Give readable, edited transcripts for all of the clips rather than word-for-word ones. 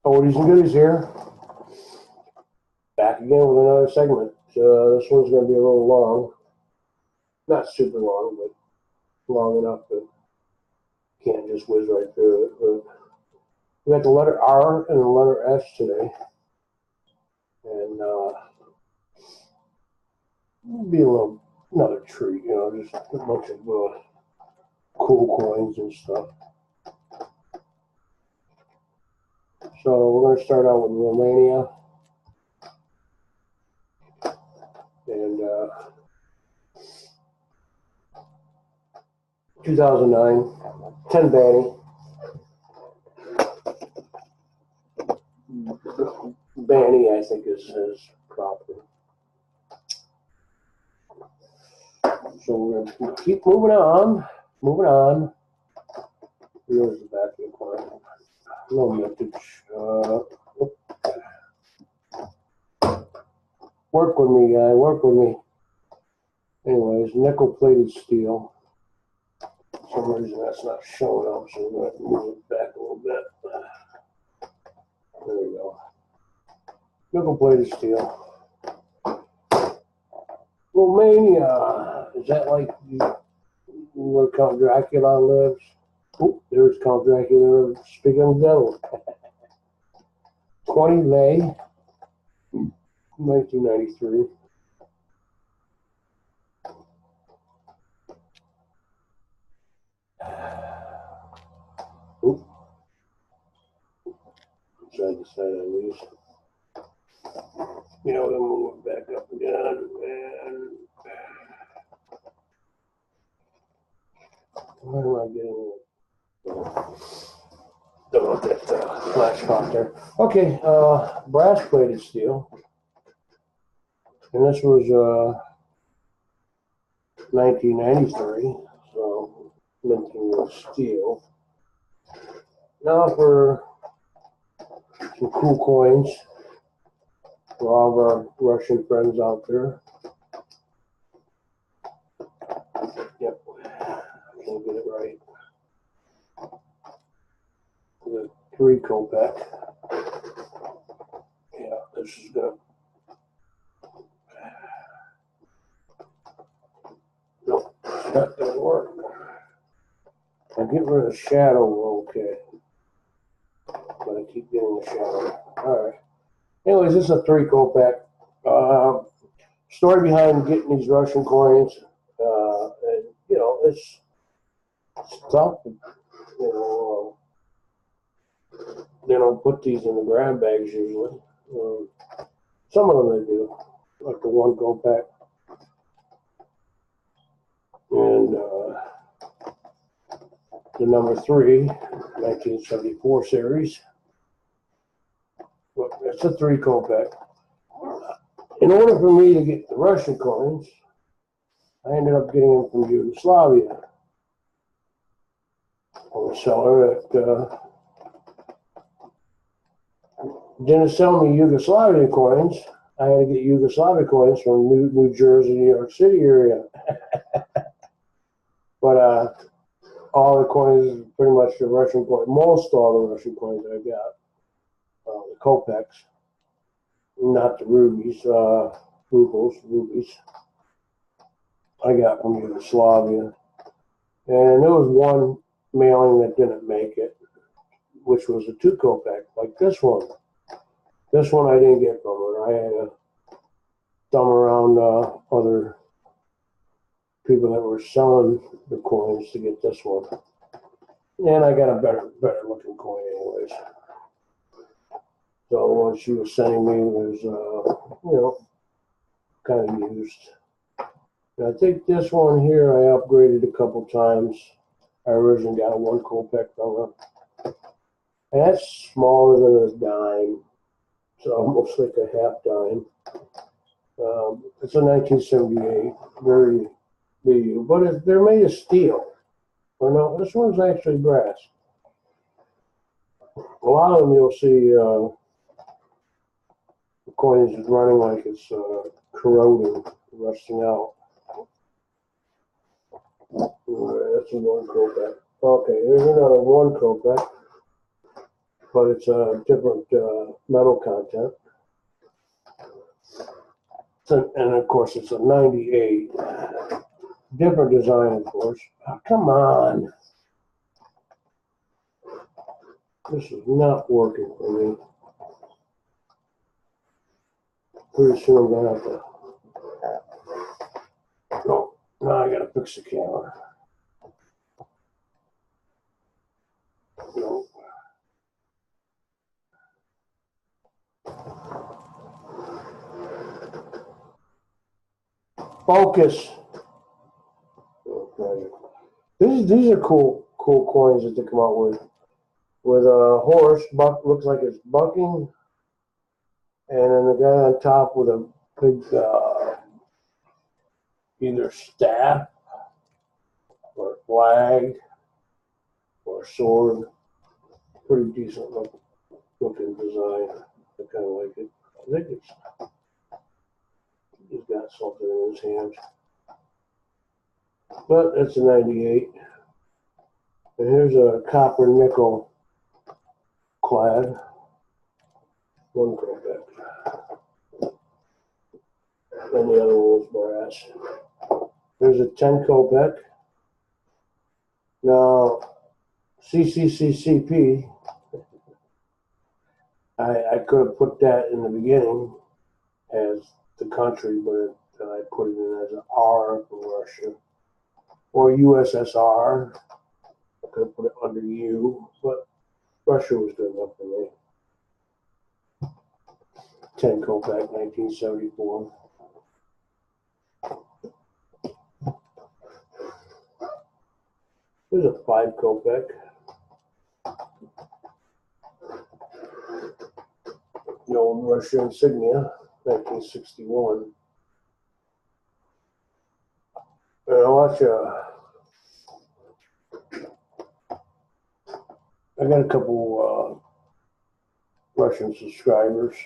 Oldies and Goodies here. Back again with another segment. This one's going to be a little long. Not super long, but long enough that you can't just whiz right through it. But we got the letter R and the letter S today. And it'll be another treat, just a bunch of cool coins and stuff. So we're going to start out with Romania. And 2009, 10 Banny. Banny, I think, is his proper. So we're going to keep moving on. Here's the vacuum cleaner. No vintage. Work with me, guy. Work with me. Anyways, nickel-plated steel. For some reason that's not showing up, so we're going to move it back a little bit. There we go. Nickel-plated steel. Romania. Is that like where Count Dracula lives? Oh, there's Count Dracula speaking of the devil. 20 May, 1993. Oop. Side to side at least. Then move it back up again. And where am I getting it? Don't want that flash pop there. Okay, brass plated steel. And this was 1993, so minting with steel. Now for some cool coins for all of our Russian friends out there. Yep, can't get it right. The 3 Kopeck. Yeah, this is good. Nope, that doesn't work. I'll get rid of the shadow, okay. But I keep getting the shadow. Alright. Anyways, this is a 3 Kopeck. Story behind getting these Russian coins. And, it's tough. They don't put these in the grab bags usually. Some of them they do, like the 1 Kopeck. And the number 3, 1974 series. But it's a 3 Kopeck. In order for me to get the Russian coins, I ended up getting them from Yugoslavia. From a seller that didn't sell me Yugoslavian coins. I had to get Yugoslavian coins from New Jersey, New York City area. But all the coins, pretty much the Russian coins, most all the Russian coins I got, the Kopecks, not the rubies, rubies, I got from Yugoslavia. And there was one mailing that didn't make it, which was a 2 Kopeck, like this one. This one I didn't get from her. I had to thumb around other people that were selling the coins to get this one. And I got a better looking coin anyways. So the one she was sending me was, kind of used. And I think this one here I upgraded a couple times. I originally got a 1 Kopeck from her. And that's smaller than a dime. It's almost like a half dime. It's a 1978, very big, but they're made of steel. Or no, this one's actually brass. A lot of them you'll see the coins is running like it's corroding, rusting out. That's a 1 Kopeck. Okay, there's another 1 Kopeck. but it's a different metal content. So, and of course, it's a 98. Different design, of course. Oh, come on. This is not working for me. Pretty soon I'm going to have to. No, now I got to fix the camera. No. Focus. Okay. These are cool coins that they come out with a horse looks like it's bucking, and then the guy on top with a big either staff or flag or sword. Pretty decent looking design. I kind of like it. I think he's got something in his hands. But that's a 98. And here's a copper nickel clad. One Kopeck. And the other one was brass. There's a 10 Kopeck. Now, CCCCP, I could have put that in the beginning as the country, but I put it in as an R for Russia. Or USSR. I could have put it under U, but Russia was good enough for me. 10 Kopeck, 1974. There's a 5 Kopeck. The old Russian insignia, 1961. And I got a couple Russian subscribers.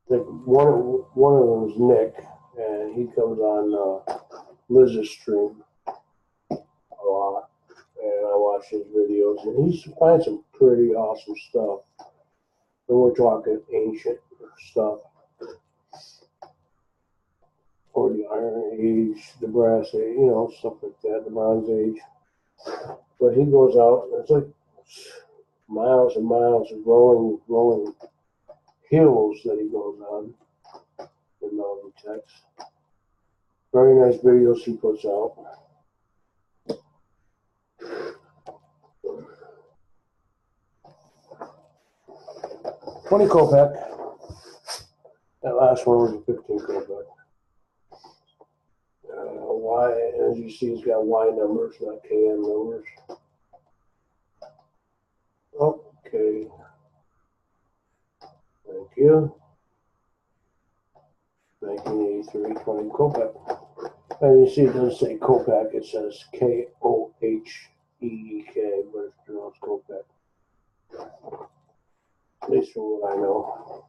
One of them is Nick, and he comes on Liz's stream a lot, and I watch his videos, and he finds some pretty awesome stuff. And we're talking ancient stuff, or the Iron Age, the Brass Age, stuff like that, the Bronze Age. But he goes out, and it's like miles and miles of rolling hills that he goes on in mountain text. Very nice videos he puts out. $20 Kopeck. That last one was a 15 Kopeck. Y, as you see, it's got Y numbers, not KM numbers. Okay. Thank you. 1983, 20 Kopeck. As you see, it doesn't say Kopeck, it says Koheek, but it's pronounced Kopeck. At least from what I know.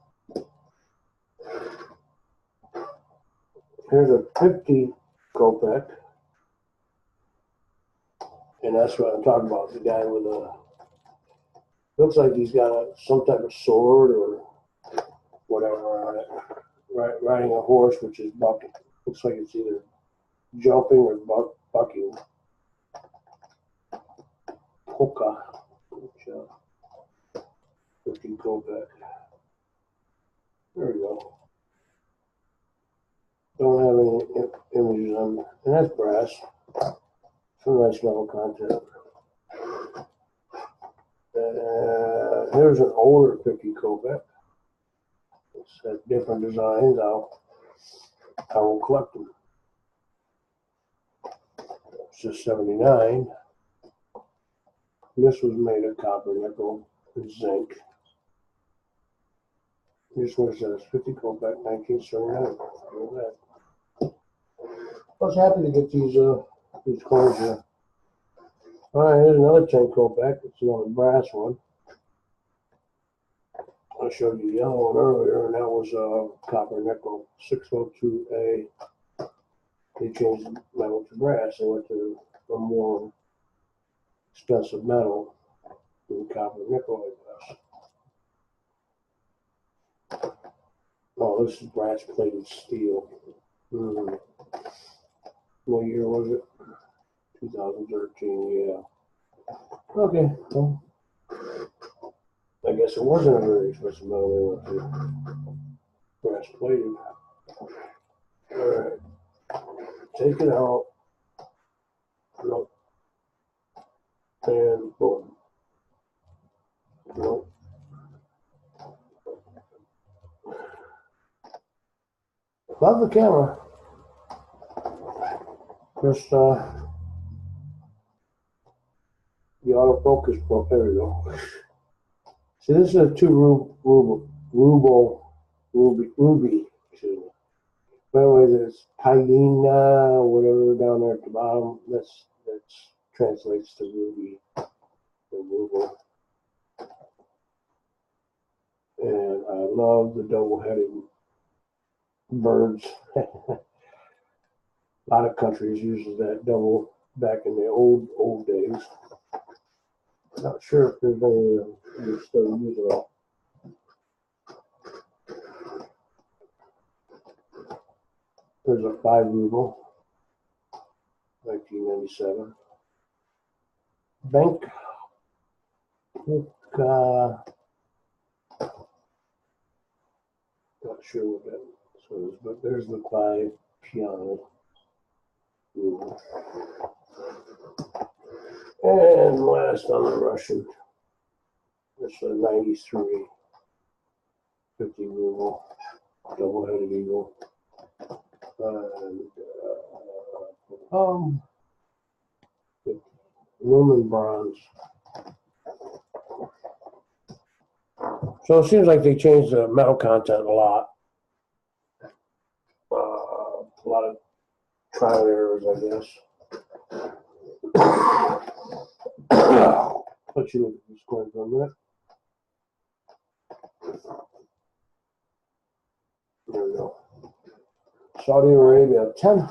Here's a 50 Kopeck. And that's what I'm talking about. The guy with looks like he's got some type of sword or whatever on it. Riding a horse, which is bucking. Looks like it's either jumping or bucking. Polka. 15 Kopeck. There we go. Don't have any images on there. And that's brass. Some nice metal content. Here's an older 50 Kopeck. It's has different designs. I will collect them. It's just 79. This was made of copper, nickel, and zinc. This one says 50 Kopeck, 1979. I was happy to get these coins here. All right, here's another 10 Kopeck. It's another brass one. I showed you the yellow one earlier, and that was copper nickel 602A. They changed the metal to brass. They went to a more expensive metal than copper nickel, I guess. Oh, this is brass plated steel. What year was it? 2013, yeah. Okay, well, I guess it wasn't a very expensive metal they went to. Brass plated. Alright. Take it out. Nope. And boom. Nope. Love the camera. Just the autofocus broke. There we go. See, this is a ruby. Excuse me. Anyway, it's Paina, whatever down there at the bottom. That's translates to ruby or ruble. And I love the double-headed birds. A lot of countries uses that double back in the old days. Not sure if there's any still use it all. There's a 5 ruble, 1997. Bank. Not sure what that is, but there's the 5 piano ruble. And last on the Russian, this is a 93 50 ruble, double-headed eagle. And aluminum bronze. So it seems like they changed the metal content a lot. A lot of trial errors, I guess. Let you look at this coin for a minute. There we go. Saudi Arabia, 10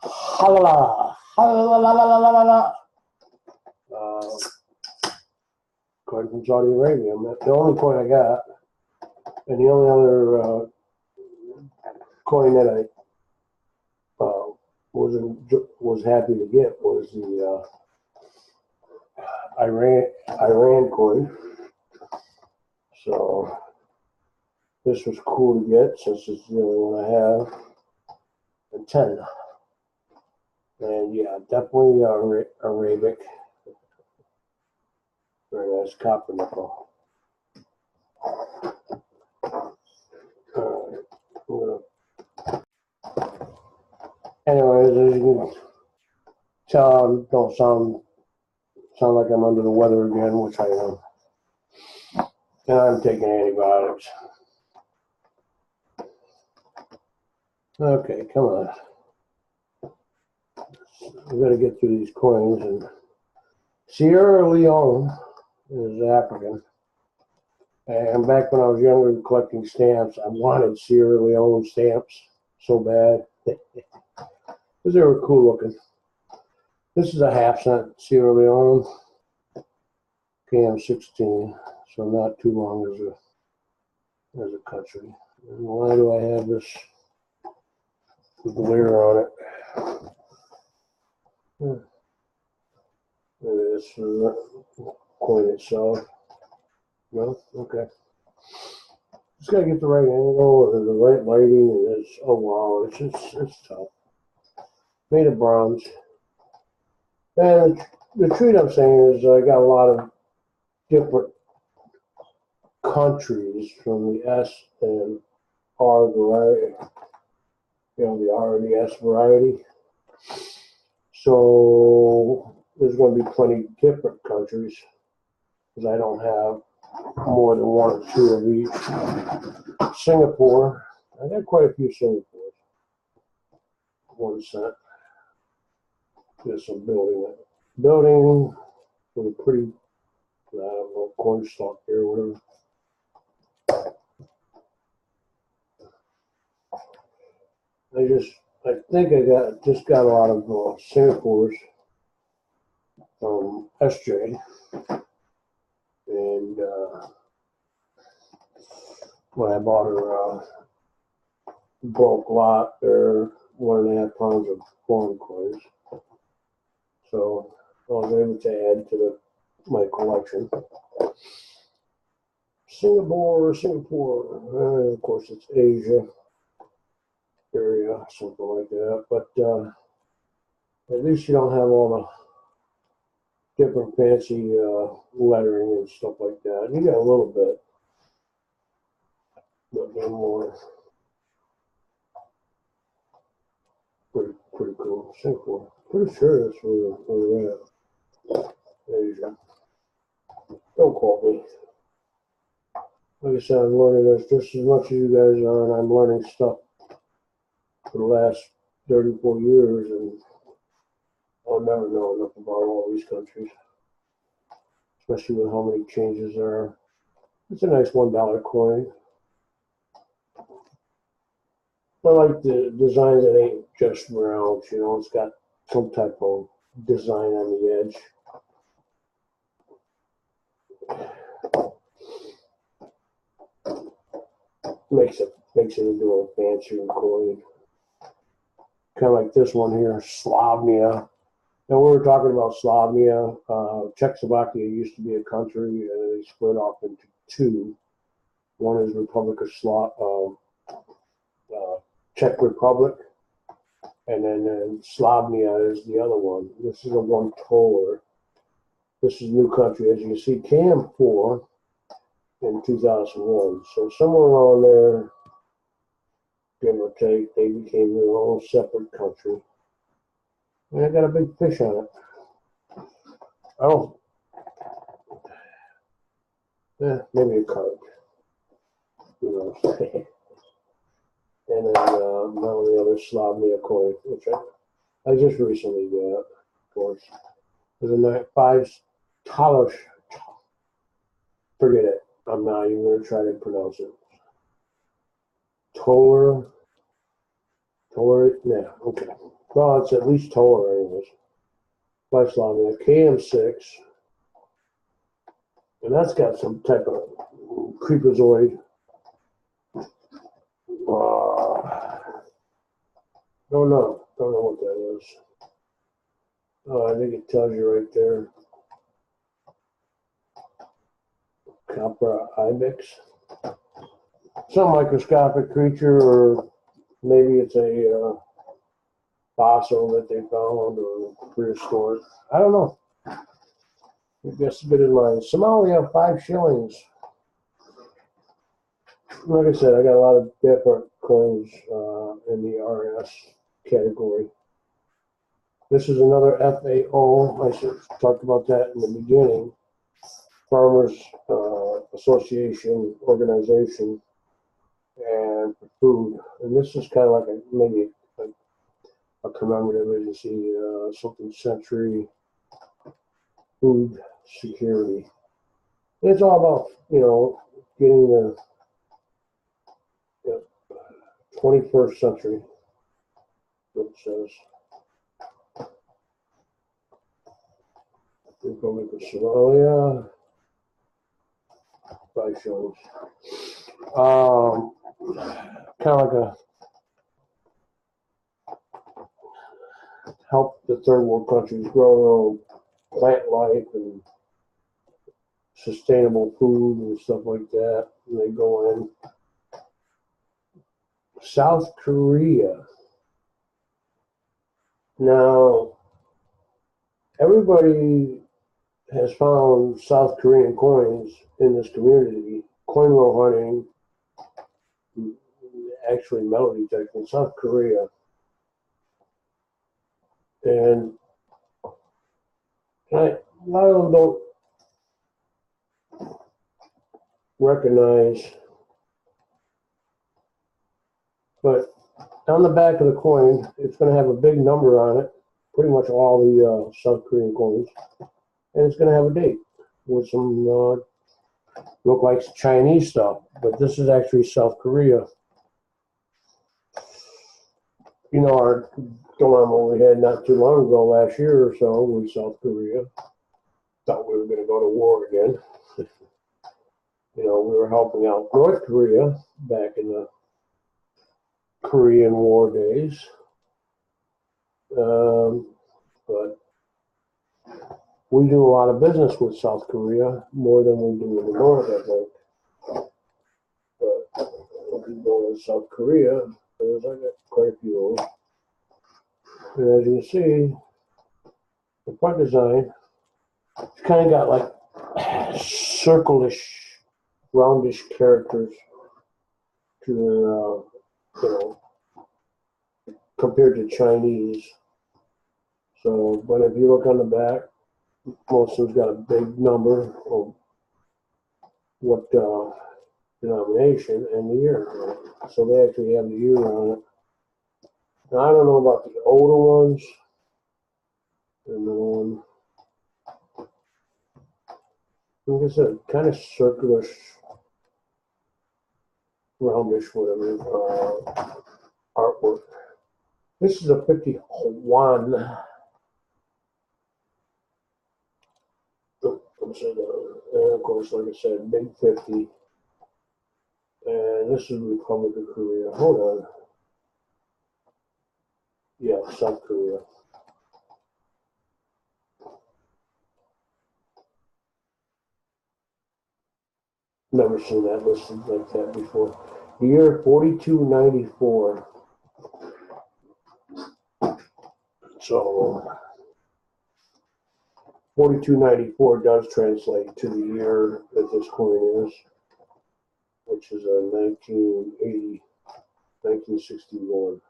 halala, halala. Coin from Saudi Arabia. The only coin I got, and the only other coin that I was happy to get was the Iran coin. So this was cool to get since it's the only one I have. And 10. And yeah, definitely Arabic. Very nice copper nickel. Anyways, as you can tell, I don't sound like I'm under the weather again, which I am. And I'm taking antibiotics. Okay, come on. We got to get through these coins. And Sierra Leone is African. And back when I was younger collecting stamps, I wanted Sierra Leone stamps so bad. Because they were cool looking. This is a half-cent Sierra Leone. KM16. So not too long as a country. And why do I have this glare on it? This is the coin itself. No? Okay. Just gotta get the right angle and the right lighting, and it's, oh wow, it's tough. Made of bronze. And the treat I'm saying is I got a lot of different countries from the S and R variety. You know, the R and the S variety. So there's going to be plenty of different countries because I don't have more than 1 or 2 of each. Singapore, I got quite a few Singapores. 1 cent. Just some building with a pretty, I don't know, corn stalk here or whatever. I think I just got a lot of Singapores. from SJ, and when I bought her bulk lot, there 1.5 pounds of foreign coins. So I was able to add to my collection. Singapore, of course it's Asia area, something like that. But at least you don't have all the different fancy lettering and stuff like that. You got a little bit, but no more. Pretty cool. Singapore. Pretty sure that's where we're at. Asia. Don't quote me. Like I said, I'm learning this just as much as you guys are, and I'm learning stuff for the last 34 years, and I'll never know enough about all these countries, especially with how many changes there are. It's a nice $1 coin. I like the design that ain't just round, you know, it's got some type of design on the edge. Makes it into a fancier coin. Kind of like this one here, Slavnia. Now we were talking about Slavnia. Czechoslovakia used to be a country, and they split off into two. One is Republic of Czech Republic, and then Slavnia is the other one. This is a one-toller. This is a new country, as you can see, CAM4 in 2001. So somewhere around there, give or take, they became their own separate country. And I got a big fish on it. Oh, yeah, maybe a carp. Who knows? And then now the other Slavnia coin, which I just recently got, of course. There's a $5. Forget it. I'm not even going to try to pronounce it. Toller. Yeah, okay. Well, it's at least Toller, anyways. By Slavnia. KM6. And that's got some type of creepazoid. Don't know what that is. I think it tells you right there. Copra ibex. Some microscopic creature, or maybe it's a fossil that they found, or prehistoric. I don't know. I guess a bit in mind. Somalia, 5 shillings. Like I said, I got a lot of different coins in the RS category. This is another FAO. I should have talked about that in the beginning. Farmers Association organization, and for food. And this is kind of like maybe a commemorative, as you see, something century food security. And it's all about, you know, getting the 21st century, it says. Republic of Somalia, 5 shillings. Kind of like help the third world countries grow their own plant life and sustainable food and stuff like that. And they go in. South Korea. Now, everybody has found South Korean coins in this community. Coin roll hunting, actually metal detecting, South Korea. And a lot of them don't recognize, but on the back of the coin, it's going to have a big number on it, pretty much all the South Korean coins, and it's going to have a date with some look like Chinese stuff, but this is actually South Korea. You know, our dilemma we had not too long ago, last year or so, with South Korea. Thought we were going to go to war again. You know, we were helping out North Korea back in the Korean War days. But we do a lot of business with South Korea, more than we do with the North, I think. But if you go to South Korea, there's quite a few of them. And as you can see, the front design, it's kind of got like circle-ish, roundish characters to their, you know, compared to Chinese. So, but if you look on the back, most of them's got a big number of what denomination and the year. So they actually have the year on it. Now, I don't know about the older ones. And then, like I said, kind of circular, roundish, whatever, artwork. This is a 51. And of course, like I said, big 50. And this is Republic of Korea. Hold on. Yeah, South Korea. Never seen that listed like that before. The year 4294. So 4294 does translate to the year that this coin is, which is a 1980, 1961.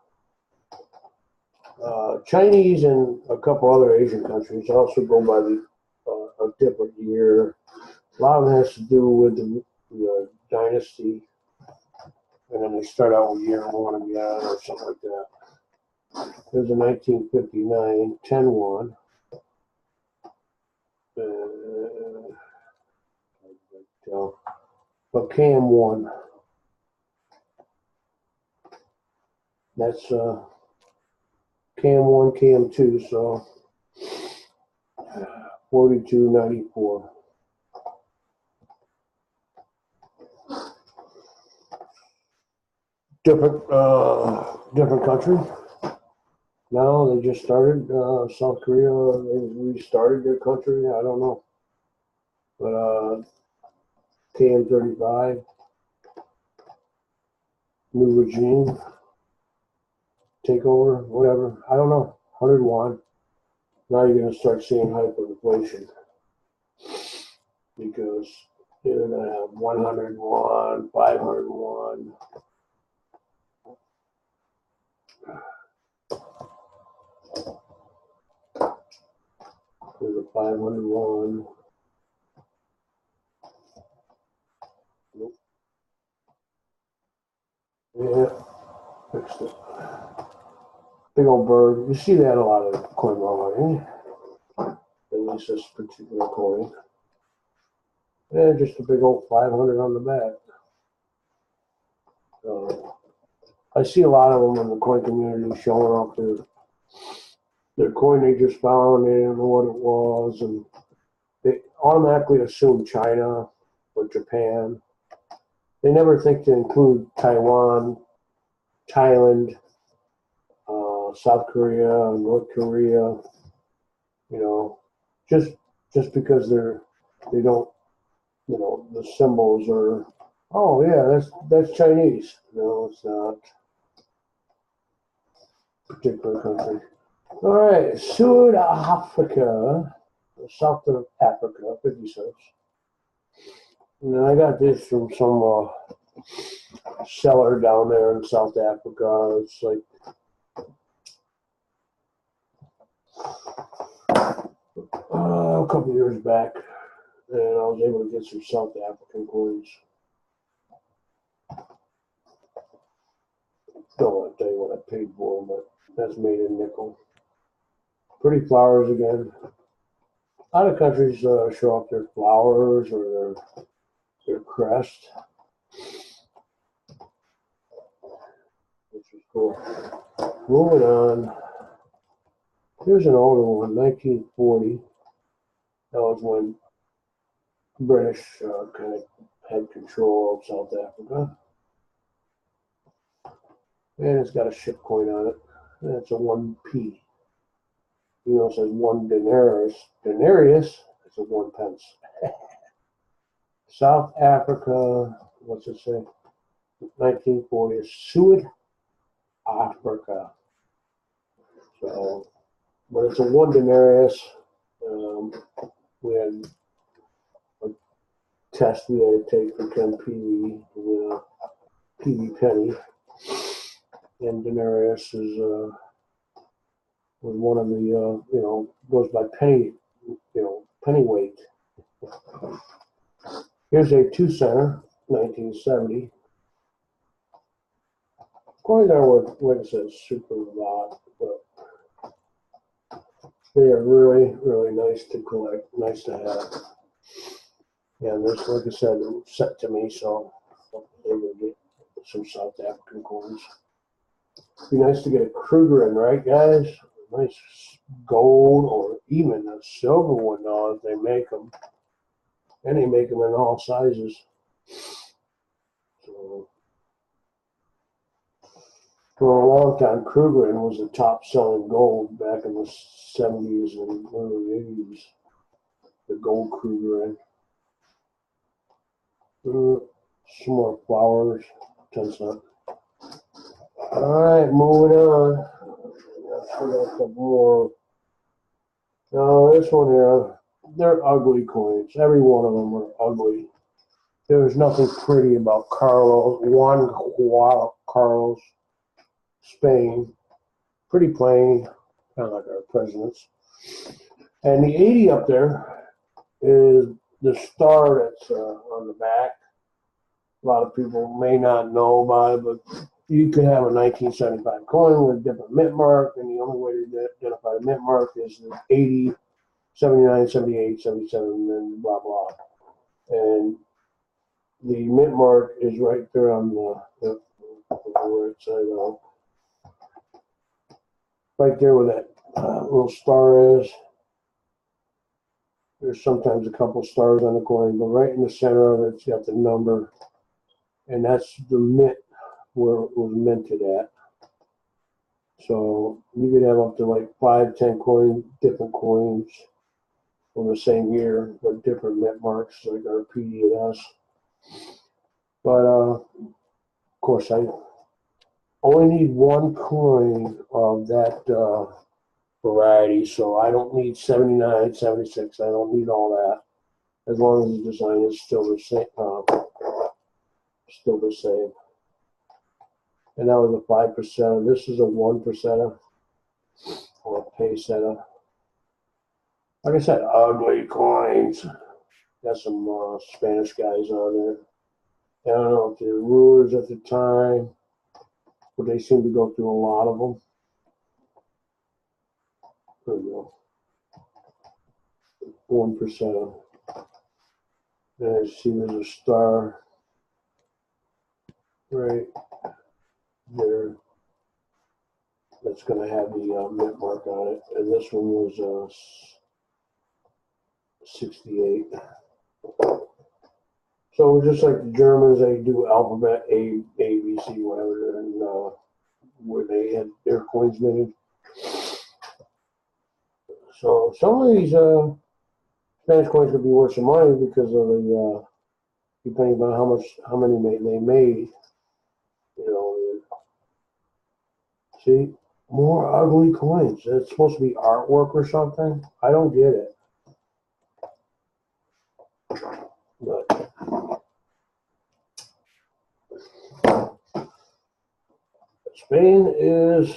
Chinese and a couple other Asian countries also go by a different year. A lot of it has to do with the dynasty, and then they start out with year one again or something like that. There's a 1959 10-1. But KM1. That's KM1, KM2, so 4294. Different country. No, they just started. South Korea, they restarted their country. I don't know. But KM35, new regime, takeover, whatever. I don't know. 101. Now you're going to start seeing hyperinflation because you're going to have 101, 501. There's a 501. Nope. Yeah, fixed it. Big old bird. You see that a lot of coin marketing. At least this particular coin. And just a big old 500 on the back. I see a lot of them in the coin community showing off their coin they just found. They didn't know what it was, and they automatically assume China or Japan. They never think to include Taiwan, Thailand, South Korea, North Korea. You know, just because they don't, you know, the symbols are, oh yeah, that's Chinese. No, it's not. Particular country. All right, South Africa, South of Africa, 50 cents. And I got this from some seller down there in South Africa. It's like a couple years back, and I was able to get some South African coins. Don't want to tell you what I paid for them, but that's made in nickel. Pretty flowers again. A lot of countries show off their flowers or their crest, which is cool. Moving on. Here's an older one, 1940. That was when British kind of had control of South Africa. And it's got a ship coin on it. And it's a 1p. You know, it says 1 denarius. Denarius is a 1 pence. South Africa, what's it say? 1940, South Africa. So, but it's a 1 denarius. We had a test we had to take for 10 PV with a PV penny. And denarius is was one of the you know, goes by penny, you know, penny weight. Here's a 2 center, 1970. Coins are worth, like I said, super lot, but they are really, really nice to collect, nice to have. And this, like I said, sent to me, so they will get some South African coins. Be nice to get a Kruger in, right, guys? A nice gold or even a silver one now if they make them. And they make them in all sizes. So, for a long time, Kruger was the top selling gold back in the 70s and early 80s. The gold Kruger. Some more flowers. 10 cents. Alright, moving on. We got a couple more. Now, this one here, they're ugly coins. Every one of them are ugly. There's nothing pretty about Juan Carlos, Spain. Pretty plain, kind of like our presidents. And the 80 up there is the star that's on the back. A lot of people may not know about it, but you could have a 1975 coin with a different mint mark, and the only way to identify the mint mark is the 80, 79, 78, 77, and blah, blah. And the mint mark is right there on the where it says, right there where that little star is. There's sometimes a couple stars on the coin, but right in the center of it's got the number, and that's the mint where it was minted at. So you could have up to like 5, 10 coins, different coins from the same year, but different mint marks like our PDS. But of course, I only need 1 coin of that variety, so I don't need 79, 76. I don't need all that, as long as the design is still the same. Still the same. And that was a 5%. This is a 1% or a pesetter. Like I said, ugly coins. Got some Spanish guys on there. I don't know if they're rulers at the time, but they seem to go through a lot of them. There we go. 1%. And I see there's a star right there that's going to have the mint mark on it. And this one was 68. So just like the Germans, they do alphabet A, B, C, whatever, and where they had their coins minted. So some of these Spanish coins could be worth some money because of the depending on how many they made. You know, see, more ugly coins. It's supposed to be artwork or something. I don't get it. But Spain is,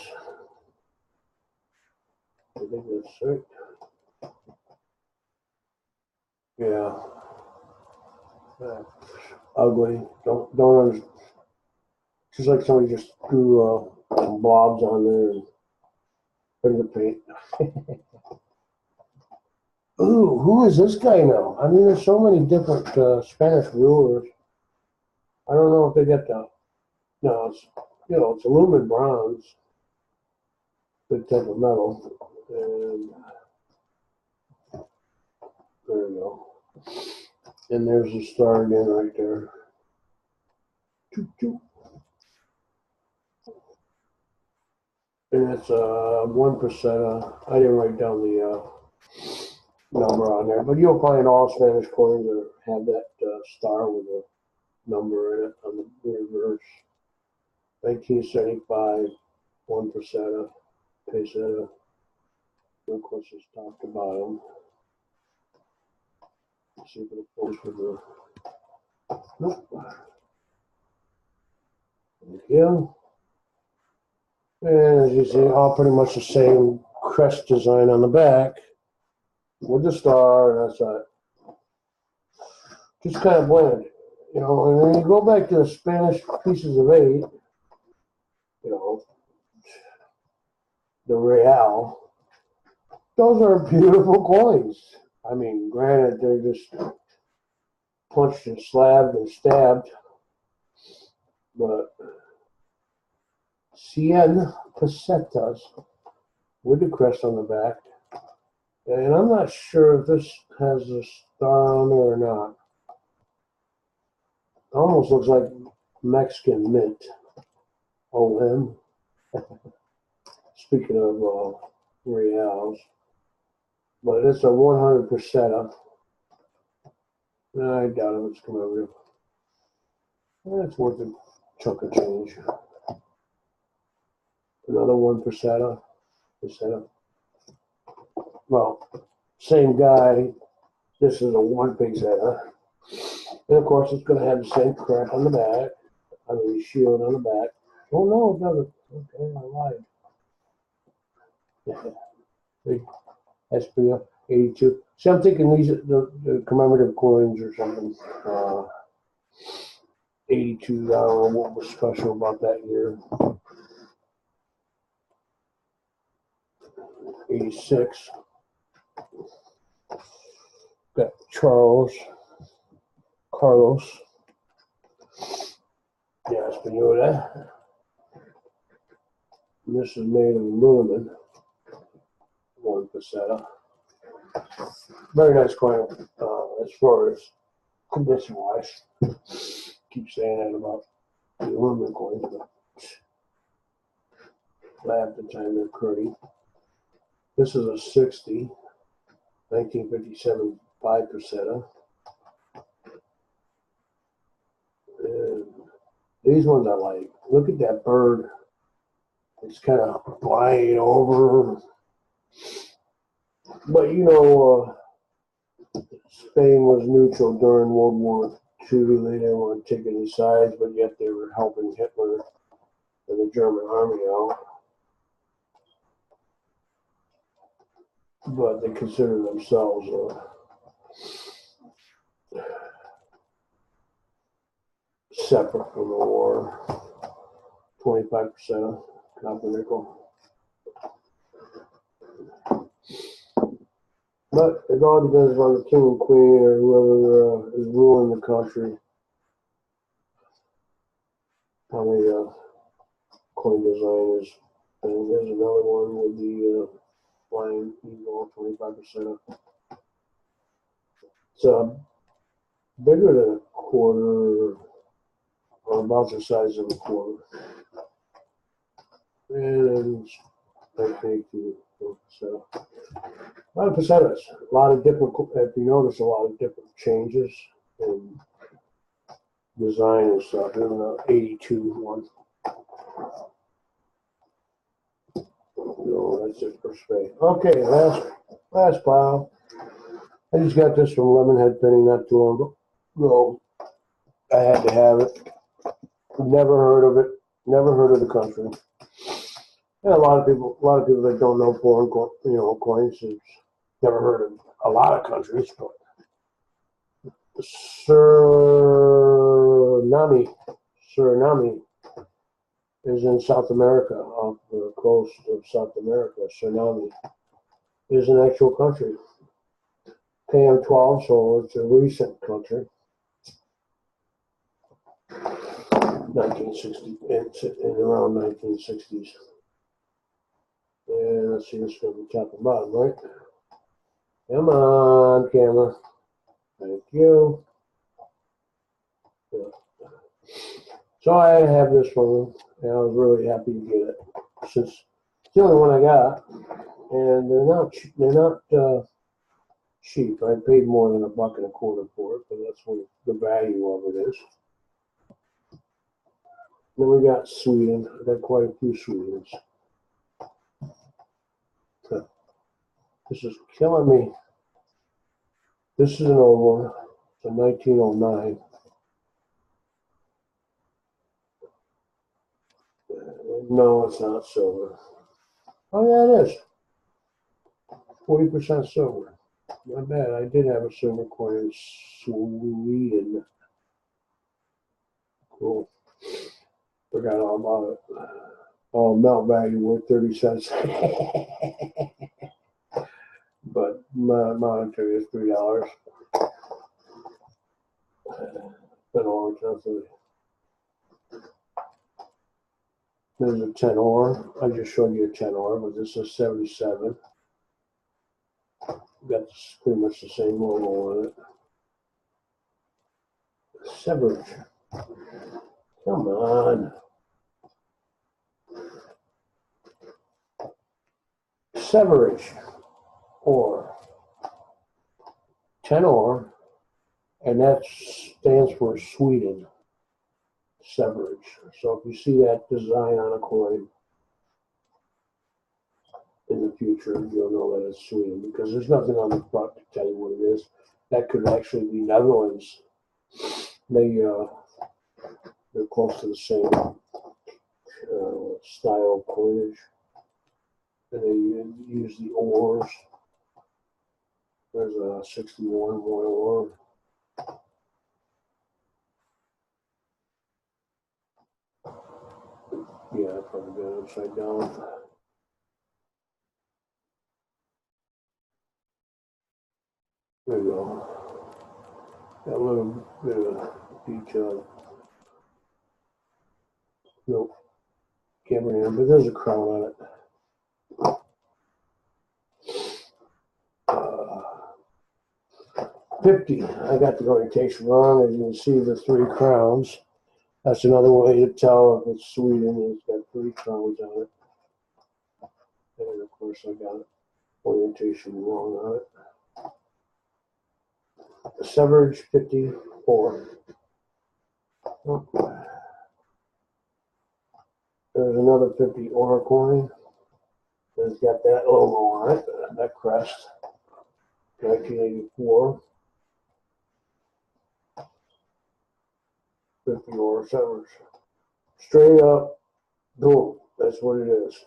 I think that's right. Yeah. Ugly. Don't understand. It's just like somebody just threw some blobs on there and finger paint. Ooh, who is this guy now? I mean, there's so many different Spanish rulers. I don't know if they get the. No, it's, you know, it's aluminum bronze. good type of metal. And there we go. And there's the star again right there. Choo -choo. And it's 1%. I didn't write down the number on there, but you'll find all Spanish coins that have that star with a number in it on the reverse. 1975, 1%, peseta. Of course, it's top to bottom. Let's see if it'll post with the. Nope. Thank you. And as you see, all pretty much the same crest design on the back with the star. That's it. Just kind of blended, you know. And when you go back to the Spanish pieces of 8, you know, the real, those are beautiful coins. I mean, granted, they're just punched and slabbed and stabbed, but 100 pesetas with the crest on the back. And I'm not sure if this has a star on there or not. Almost looks like Mexican mint. OM. Speaking of reals. But it's a 100%. I doubt if it's coming over here. It's worth a chunk of change. Another 1%. Well, same guy. This is a 1 peseta. And of course, it's going to have the same crap on the back. I mean, shield on the back. Oh no, it doesn't. Okay, I lied. Big Espino 82. See, I'm thinking these are the commemorative coins or something. 82. I don't know what was special about that year. 86. Got Carlos. Yeah, Espinola. And this is made of aluminum. 1%. Very nice coin as far as condition wise. Keep saying that about the aluminum coins, but half the time they're cruddy. This is a 60, 1957, 5%. And these ones I like. Look at that bird. It's kind of flying over. But you know, Spain was neutral during World War II. They didn't want to take any sides, but yet they were helping Hitler and the German army out. But they consider themselves separate from the war. 25% copper nickel. But it all depends on the king and queen or whoever is ruling the country. How many coin design is. And there's another one with the flying eagle, 25%. It's bigger than a quarter, or about the size of a quarter. And I think so. A lot of pesetas, a lot of different, if you notice, a lot of different changes in design and stuff. Even the 82 one. No, that's it for space. Okay, last pile. I just got this from Lemonhead Penny not too long ago. I had to have it. Never heard of it. Never heard of the country. And a lot of people that don't know foreign, coins, have never heard of a lot of countries. But Suriname is in South America, off the coast of South America. Suriname is an actual country. KM12, so it's a recent country. 1960, in around 1960s. let's see, this is going to be top and bottom, right? Come on, camera. Thank you. Yeah. So I have this one, and I was really happy to get it, since it's the only one I got, and they're not cheap. I paid more than $1.25 for it, but that's what the value of it is. Then we got Sweden. I got quite a few Swedens. This is killing me. This is an old one. It's a 1909. No, it's not silver. Oh yeah, it is. 40% silver. Not bad. I did have a silver coin in Sweden. Cool. Forgot all about it. Oh, melt value worth 30 cents. But monetary is $3. Been a long time for me. There's a 10 ore. I just showed you a 10 ore, but this is 77. Got pretty much the same logo on it. Severage. Come on. Severage. Ore. 10 ore. And that stands for Sweden. Severage. So if you see that design on a coin in the future, you'll know that it's Sweden, because there's nothing on the front to tell you what it is. That could actually be Netherlands. They're close to the same style of coinage. And they use the ores. There's a 61 ore. Yeah, I probably got it upside down. There you go. Got a little bit of detail. Nope. Can't bring it in, but there's a crown on it. 50. I got the orientation wrong. As you can see, the 3 crowns. That's another way to tell if it's Sweden. It's got 3 crowns on it. And of course, I got orientation wrong on it. Severage 54. Oh. There's another 50 ore coin. It's got that logo on it, that crest. 1984. 50 ore Severage. Straight up, boom. That's what it is.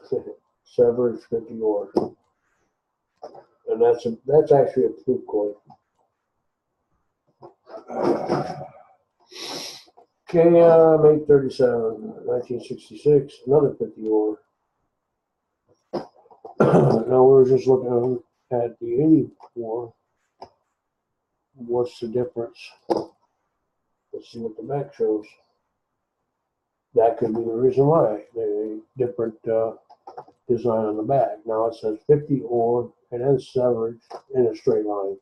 Severage 50 ore. And that's actually a proof coin. KM 837, 1966, another 50 ore. Now we're just looking at the 84. What's the difference? Let's see what the back shows. That could be the reason why. The different design on the back. Now it says 50 ore and then Severage in a straight line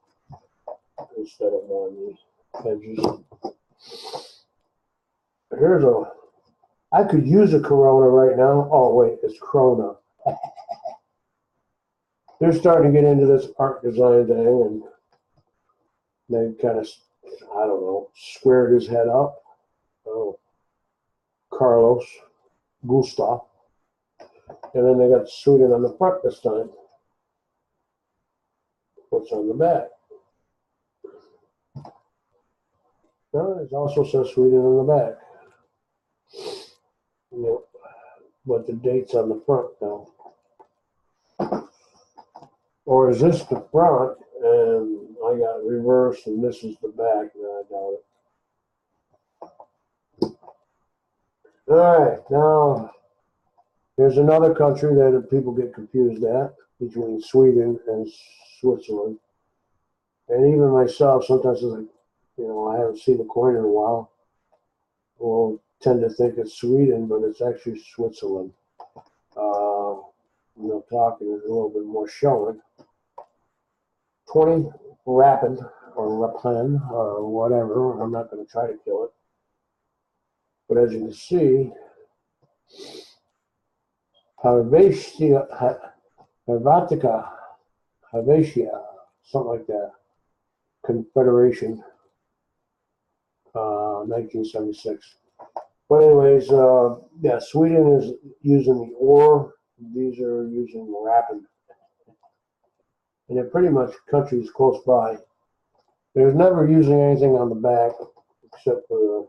instead of on the edges. I could use a Corona right now. Oh wait, it's Corona. They're starting to get into this art design thing, and they kind of, I don't know, squared his head up. Oh, Carlos, Gustav. And then they got Sweden on the front this time. What's on the back? No, it also says Sweden on the back. Yep. But the date's on the front now. Or is this the front and I got it reversed and this is the back? No, I doubt it. All right, now there's another country that people get confused at between Sweden and Switzerland. And even myself, sometimes it's like, I haven't seen a coin in a while. We'll tend to think it's Sweden, but it's actually Switzerland. no talking, there's a little bit more showing. 20 rapid or rapin or whatever. I'm not going to try to kill it. But as you can see, Helvetia, something like that, Confederation, 1976. But anyways, yeah, Sweden is using the ore. These are using the rapid. And they're pretty much countries close by. They're never using anything on the back except for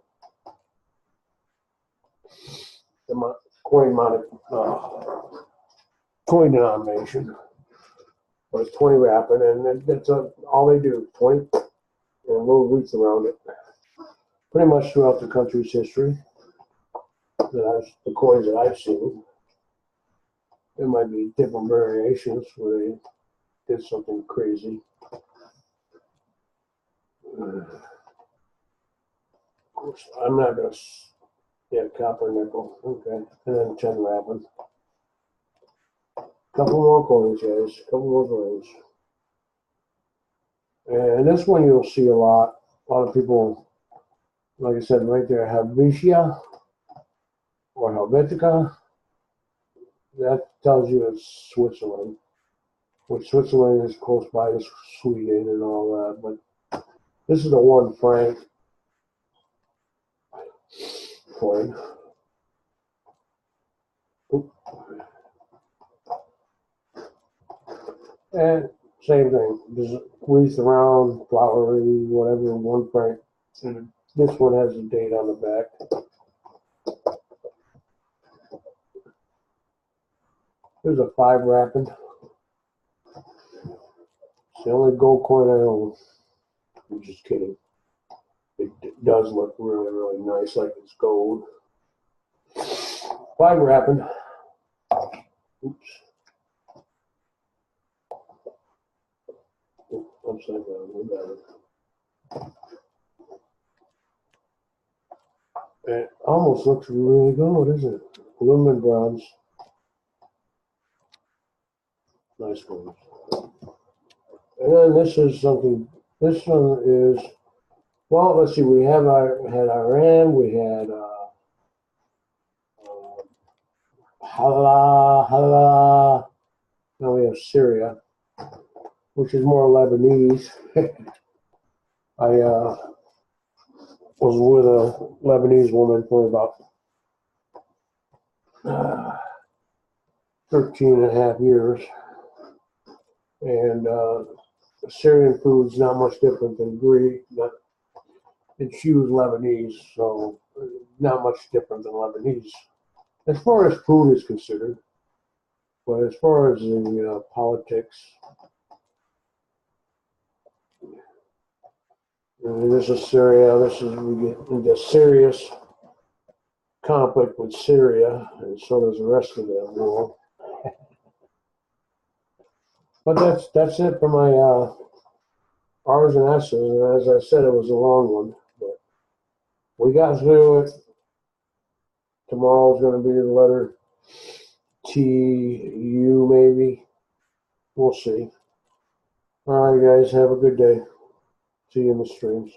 the coin denomination. But it's 20 rapid, and that's all they do, 20, and little roots around it. Pretty much throughout the country's history, the coins that I've seen. There might be different variations where they did something crazy. Of course, I'm not going to, yeah, copper, nickel, okay, and then 10 rapid. Couple more coins, guys, couple more coins. And this one you'll see a lot of people, like I said, right there, Helvetia or Helvetica. That tells you it's Switzerland, which Switzerland is close by to Sweden and all that. But this is the 1 franc coin. And same thing, just wreath around, flowery, whatever, 1 franc. And this one has a date on the back. There's a 5 rapid. It's the only gold coin I own. I'm just kidding. It does look really, really nice, like it's gold. 5 rapid. Oops. Upside down. It almost looks really gold, isn't it? Aluminum bronze. Nice one. And then this is something. This one is, well, let's see. We had Iran. We had Hala. Now we have Syria, which is more Lebanese. I was with a Lebanese woman for about 13 and a half years. And Syrian food's not much different than Greek, but she was Lebanese, so not much different than Lebanese as far as food is considered. But as far as the politics, and this is Syria. We get into serious conflict with Syria, and so does the rest of the world. But that's it for my R's and S's. And as I said, it was a long one, but we got through it. Tomorrow's going to be the letter T-U, maybe. We'll see. All right, guys, have a good day. See you in the streams.